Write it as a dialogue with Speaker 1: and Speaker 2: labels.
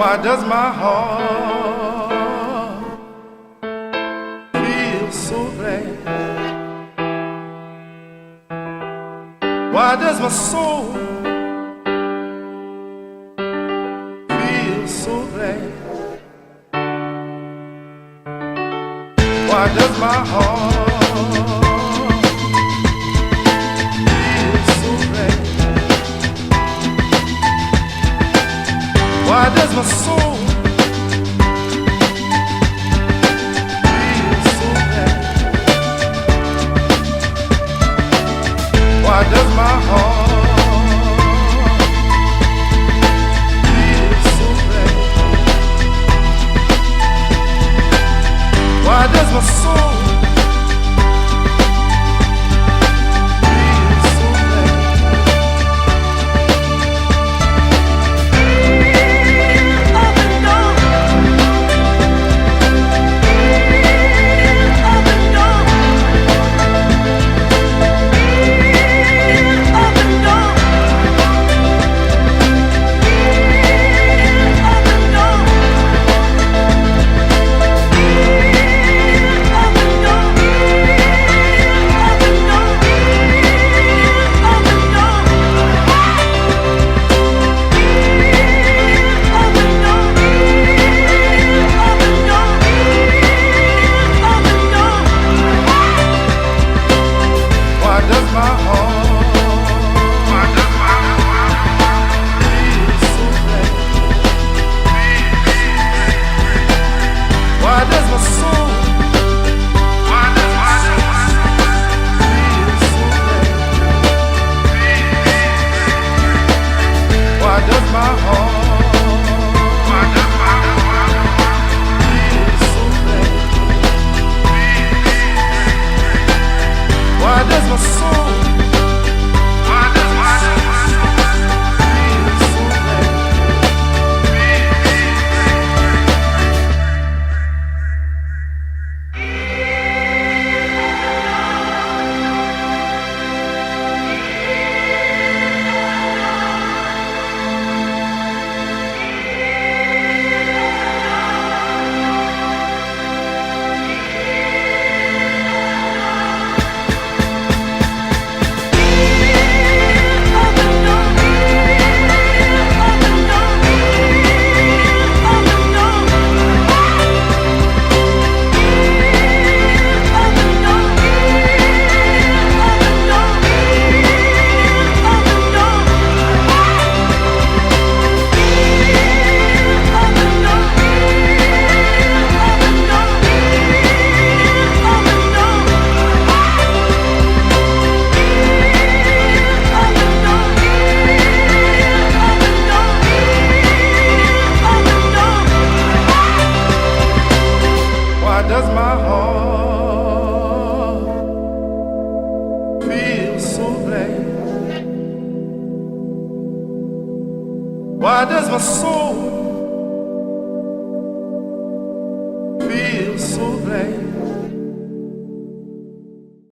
Speaker 1: Why does my heart feel so glad? Why does my soul feel so glad? Why does my heart feel so glad? Why does my soul feel so glad? Why does my heart feel so glad? Why does my soul why does my soul